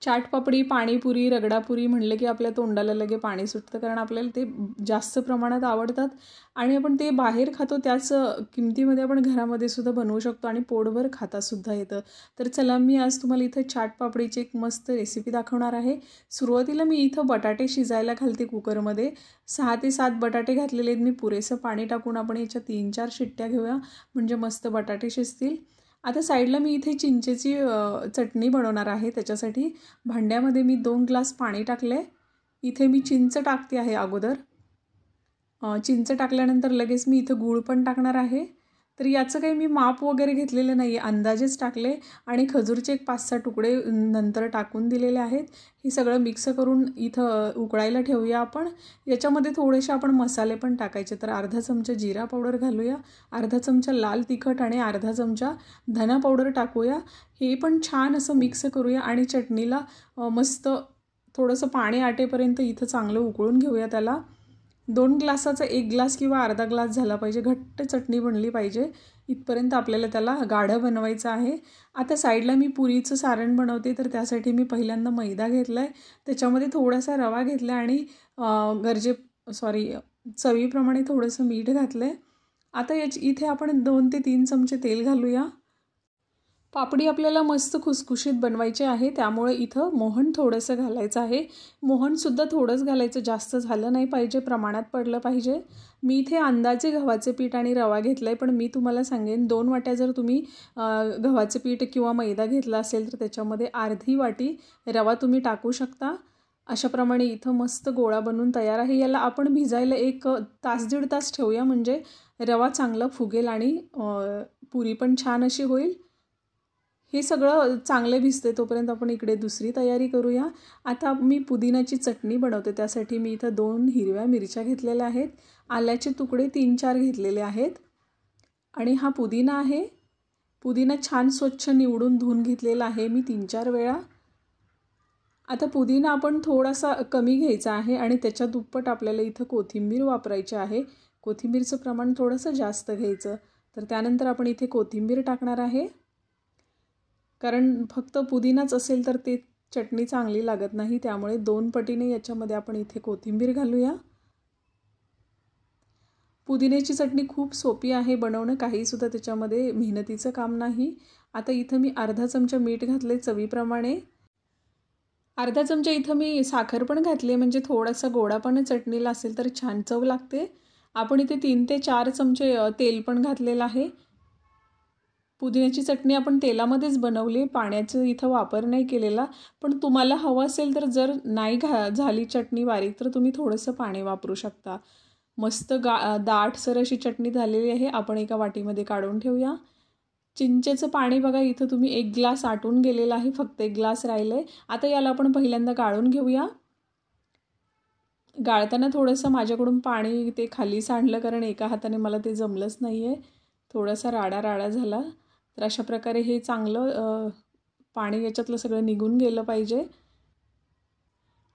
चाट पापडी, पाणीपुरी, रगडापुरी म्हणलं की आपल्या तोंडाला लगे पाणी सुटतं, कारण आपल्याला ते जास्त प्रमाणात आवडतात आणि आपण ते बाहेर खातो त्याच किमतीमध्ये आपण घरामध्ये सुद्धा बनवू शकतो आणि पोटभर खातासुद्धा येतं. तर चला, मी आज तुम्हाला इथं चाट पापडीची एक मस्त रेसिपी दाखवणार आहे. सुरुवातीला मी इथं बटाटे शिजायला घालते कुकरमध्ये. 6 ते 7 बटाटे घातलेले आहेत मी. पुरेसं पाणी टाकून आपण याच्या 3-4 शिट्ट्या घेऊया, म्हणजे मस्त बटाटे शिजतील. आता साईडला मी इथे चिंचेची चटणी बनवणार आहे. त्याच्यासाठी भांड्यामध्ये मी 2 ग्लास पाणी टाकले. इथे मी चिंच टाकते आहे अगोदर. चिंच टाकल्यानंतर लगेच मी इथं गूळ पण टाकणार आहे. तर याचं काही मी माप वगैरे घेतलेलं नाही आहे, अंदाजेच टाकले आणि खजूरचे एक 5-6 तुकडे नंतर टाकून दिलेले आहेत. हे सगळं मिक्स करून इथं उकळायला ठेवूया आपण. याच्यामध्ये थोडेसे आपण मसाले पण टाकायचे. तर अर्धा चमचा जिरा पावडर घालूया, अर्धा चमचा लाल तिखट आणि अर्धा चमचा धना पावडर टाकूया. हे पण छान असं मिक्स करूया आणि चटणीला मस्त थोडंसं पाणी आटेपर्यंत इथं चांगलं उकळून घेऊया त्याला. 2 ग्लासाचा 1 ग्लास किंवा अर्धा ग्लास झाला पाहिजे, घट्ट चटणी बनली पाहिजे इथपर्यंत आपल्याला त्याला गाढं बनवायचं आहे. आता साईडला मी पुरीचं सारण बनवते. तर त्यासाठी मी पहिल्यांदा मैदा घेतला आहे, त्याच्यामध्ये थोडासा रवा घेतला आणि चवीप्रमाणे थोडंसं मीठ घातलं आहे. आता इथे आपण 2 ते 3 चमचे तेल घालूया. पापडी आपल्याला मस्त खुसखुशीत बनवायची आहे, त्यामुळे इथं मोहन थोडंसं घालायचं आहे. मोहनसुद्धा थोडंच घालायचं, जास्त झालं नाही पाहिजे, प्रमाणात पडलं पाहिजे. मी इथे अंदाजे गव्हाचे पीठ आणि रवा घेतला आहे, पण मी तुम्हाला सांगेन 2 वाट्या जर तुम्ही गव्हाचे पीठ किंवा मैदा घेतला असेल तर त्याच्यामध्ये अर्धी वाटी रवा तुम्ही टाकू शकता. अशाप्रमाणे इथं मस्त गोळा बनवून तयार आहे. याला आपण भिजायला 1 तास 1.5 तास ठेवूया, म्हणजे रवा चांगला फुगेल आणि पुरी पण छान अशी होईल. हे सगळं चांगलं भिजते तोपर्यंत आपण इकडे दुसरी तयारी करूया. आता मी पुदिनाची चटणी बनवते. त्यासाठी मी इथं 2 हिरव्या मिरच्या घेतलेल्या आहेत, आल्याचे तुकडे 3-4 घेतलेले आहेत आणि हा पुदिना आहे. पुदिना छान स्वच्छ निवडून धुवून घेतलेला आहे मी 3-4 वेळा. आता पुदिना आपण थोडासा कमी घ्यायचा आहे आणि त्याच्या दुप्पट आपल्याला इथं कोथिंबीर वापरायची आहे. कोथिंबीरचं प्रमाण थोडंसं जास्त घ्यायचं. तर त्यानंतर आपण इथे कोथिंबीर टाकणार आहे, कारण फक्त पुदिनाच असेल तर ते चटणी चांगली लागत नाही, त्यामुळे 2 पटीने याच्यामध्ये आपण इथे कोथिंबीर घालूया. पुदिन्याची चटणी खूप सोपी आहे बनवणं, काहीसुद्धा त्याच्यामध्ये मेहनतीचं काम नाही. आता इथं मी अर्धा चमचा मीठ घातले चवीप्रमाणे. अर्धा चमचा इथं मी साखर पण घातली, म्हणजे थोडासा गोडापणा चटणीला असेल तर छान चव लागते. आपण इथे 3 ते 4 चमचे तेल पण घातलेलं आहे. पुदिन्याची चटणी आपण तेलामध्येच बनवली, पाण्याचा इथं वापर नाही केलेला. पण तुम्हाला हवं असेल तर जर नाही झाली चटणी बारीक तर तुम्ही थोडंसं पाणी वापरू शकता. मस्त दाटसर अशी चटणी झालेली आहे. आपण एका वाटीमध्ये काढून ठेवूया. चिंचेचं पाणी बघा इथं तुम्ही 1 ग्लास आटून गेलेला आहे, फक्त 1 ग्लास राहिलं आहे. आता याला आपण पहिल्यांदा गाळून घेऊया. गाळताना थोडंसं माझ्याकडून पाणी ते खाली सांडलं, कारण एका हाताने मला ते जमलंच नाही आहे, थोडासा राडा राडा झाला. तर अशा प्रकारे हे चांगलं पाणी याच्यातलं सगळं निघून गेलं पाहिजे.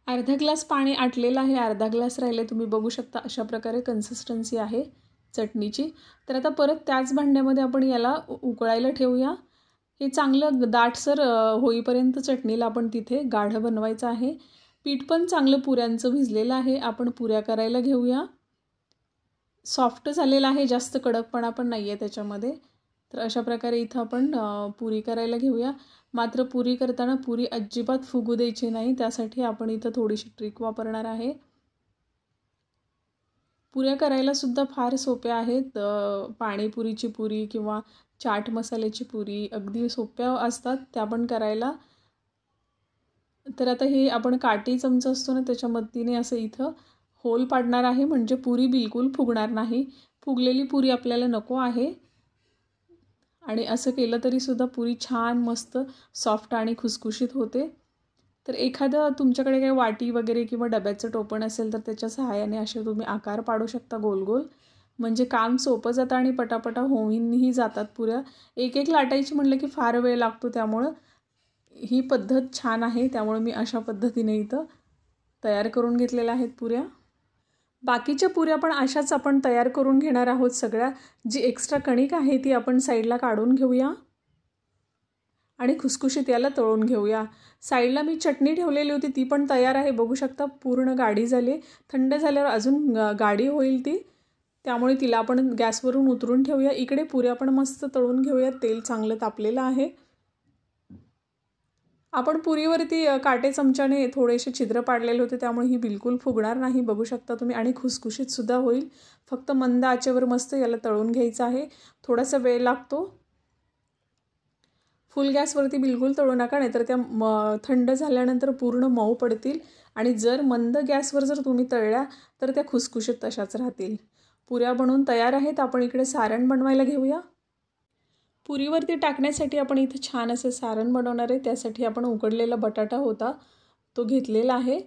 अर्धा ग्लास पाणी आटलेलं आहे, अर्धा ग्लास राहिले. तुम्ही बघू शकता अशा प्रकारे कन्सिस्टन्सी आहे चटणीची. तर आता परत त्याच भांड्यामध्ये आपण याला उकळायला ठेवूया. हे चांगलं दाटसर होईपर्यंत चटणीला आपण तिथे गाढं बनवायचं आहे. पीठ पण चांगलं पुऱ्यांचं भिजलेलं आहे. आपण पुऱ्या करायला घेऊया. सॉफ्ट झालेलं आहे, जास्त कडकपणा पण नाही आहे त्याच्यामध्ये. तर अशा प्रकारे इथं आपण पुरी करायला घेऊया. मात्र पुरी करताना पुरी अजिबात फुगू द्यायची नाही, त्यासाठी आपण इथं थोडीशी ट्रिक वापरणार आहे. पुऱ्या करायला सुद्धा फार सोप्या आहेत. पाणीपुरीची पुरी किंवा चाट मसाल्याची पुरी अगदी सोप्या असतात त्या पण करायला. तर आता हे आपण काठी चमचा असतो ना, त्याच्या मदतीने असं इथं होल पाडणार आहे, म्हणजे पुरी बिलकुल फुगणार नाही. फुगलेली पुरी आपल्याला नको आहे. आणि असं केलं तरीसुद्धा पुरी छान मस्त सॉफ्ट आणि खुसखुशीत होते. तर एखादं तुमच्याकडे काही वाटी वगैरे किंवा डब्याचं टोपण असेल तर त्याच्या सहाय्याने असे तुम्ही आकार पाडू शकता गोल गोल, म्हणजे काम सोपं जातं आणि पटापटा होऊनही जातात पुऱ्या. एक एक लाटायची म्हटलं की फार वेळ लागतो, त्यामुळं ही पद्धत छान आहे. त्यामुळे मी अशा पद्धतीने इथं तयार करून घेतलेल्या आहेत पुऱ्या. बाकीच्या पुऱ्या पण अशाच आपण तयार करून घेणार आहोत सगळ्या. जी एक्स्ट्रा कणिक आहे ती आपण साईडला काढून घेऊया आणि खुसखुशीत याला तळून घेऊया. साईडला मी चटणी ठेवलेली होती, ती पण तयार आहे. बघू शकता पूर्ण गाढी झाली. थंड झाल्यावर अजून गाढी होईल ती, त्यामुळे तिला आपण गॅसवरून उतरून ठेवूया. इकडे पुऱ्या पण मस्त तळून घेऊया. तेल चांगलं तापलेलं आहे. आपण पुरीवरती काटे चमच्याने थोडेसे छिद्र पाडलेले होते, त्यामुळे ही बिलकुल फुगणार नाही. बघू शकता तुम्ही. आणि खुसखुशीतसुद्धा होईल. फक्त मंद आचेवर मस्त याला तळून घ्यायचं आहे. थोडासा वेळ लागतो. फुल गॅसवरती बिलकुल तळू नका, नाहीतर त्या थंड झाल्यानंतर पूर्ण मऊ पडतील. आणि जर मंद गॅसवर जर तुम्ही तळल्या तर त्या खुसखुशीत तशाच राहतील. पुऱ्या बनवून तयार आहेत. आपण इकडे सारण बनवायला घेऊया. पुरीवरती टाकण्यासाठी आपण इथं छान असं सारण बनवणार आहे. त्यासाठी आपण उकडलेला बटाटा होता तो घेतलेला आहे.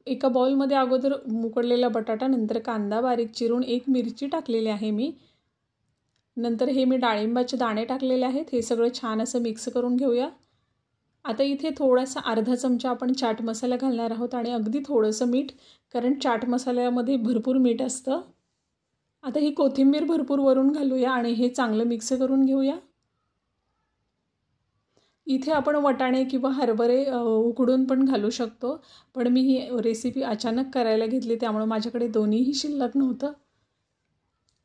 एका बाउलमध्ये अगोदर उकडलेला बटाटा, नंतर कांदा बारीक चिरून, एक मिरची टाकलेली आहे मी, नंतर हे मी डाळिंबाचे दाणे टाकलेले आहेत. हे सगळं छान असं मिक्स करून घेऊया. आता इथे थोडासा अर्धा चमचा आपण चाट मसाला घालणार आहोत आणि अगदी थोडंसं मीठ, कारण चाट मसाल्यामध्ये भरपूर मीठ असतं. आता ही कोथिंबीर भरपूर वरून घालूया आणि हे चांगलं मिक्स करून घेऊया. इथे आपण वाटाणे किंवा हरभरे उकडून पण घालू शकतो, पण मी ही रेसिपी अचानक करायला घेतली, त्यामुळे माझ्याकडे दोन्हीही शिल्लक नव्हतं,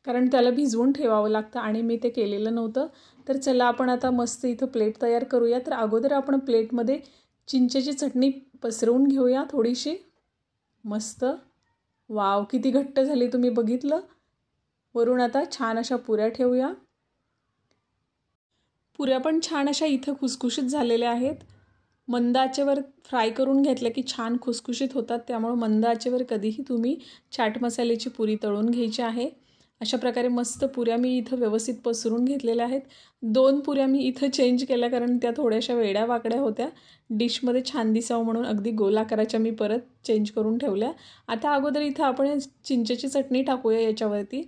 कारण त्याला भिजवून ठेवावं लागतं आणि मी ते केलेलं नव्हतं. तर चला आपण आता मस्त इथं प्लेट तयार करूया. तर अगोदर आपण प्लेटमध्ये चिंचेची चटणी पसरवून घेऊया थोडीशी. मस्त. वाव, किती घट्ट झाली, तुम्ही बघितलं. वरून आता छान अशा पुऱ्या ठेवूया. पुऱ्या पण छान अशा इथं खुसखुशीत झालेल्या आहेत. मंद आचेवर फ्राय करून घेतल्या की छान खुसखुशीत होतात, त्यामुळे मंद आचेवर कधीही तुम्ही चाट मसाल्याची पुरी तळून घ्यायची आहे. अशा प्रकारे मस्त पुऱ्या मी इथं व्यवस्थित पसरून घेतलेल्या आहेत. 2 पुऱ्या मी इथं चेंज केल्या, कारण त्या थोड्याशा वेड्या वाकड्या होत्या. डिशमध्ये छान दिसावं म्हणून अगदी गोल आकाराच्या मी परत चेंज करून ठेवल्या. आता अगोदर इथं आपण चिंचेची चटणी टाकूया याच्यावरती.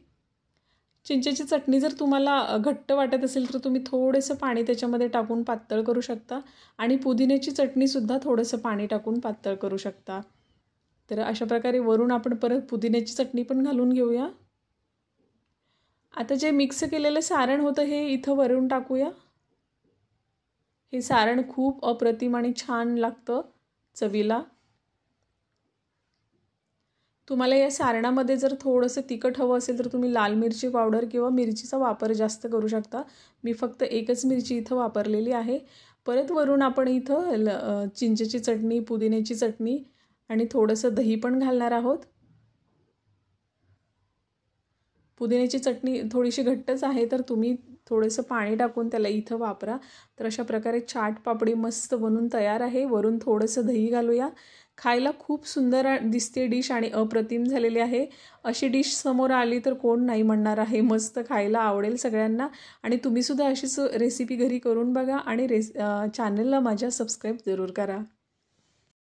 चिंचेची चटणी जर तुम्हाला घट्ट वाटत असेल तर तुम्ही थोडंसं पाणी त्याच्यामध्ये टाकून पातळ करू शकता, आणि पुदिन्याची चटणीसुद्धा थोडंसं पाणी टाकून पातळ करू शकता. तर अशा प्रकारे वरून आपण परत पुदिन्याची चटणी पण घालून घेऊया. आता जे मिक्स केलेलं सारण होतं हे इथं वरून टाकूया. हे सारण खूप अप्रतिम आणि छान लागतं चवीला. तुम्हाला या सारणामध्ये जर थोडंसं तिखट हवं असेल तर तुम्ही लाल मिरची पावडर किंवा मिरचीचा वापर जास्त करू शकता. मी फक्त एकच मिरची इथं वापरलेली आहे. परत वरून आपण इथं चिंचेची चटणी, पुदिन्याची चटणी आणि थोडंसं दही पण घालणार आहोत. पुदिन्याची चटणी थोडीशी घट्टच आहे, तर तुम्ही थोडंसं पाणी टाकून त्याला इथं वापरा. तर अशा प्रकारे चाट पापडी मस्त बनून तयार आहे. वरून थोडंसं दही घालूया. खायला खूप सुंदर दिसते डिश आणि अप्रतिम झालेली आहे. अशी डिश समोर आली तर कोण नाही म्हणणार आहे. मस्त खायला आवडेल सगळ्यांना. आणि तुम्हीसुद्धा अशीच रेसिपी घरी करून बघा आणि चॅनलला माझ्या सबस्क्राईब जरूर करा.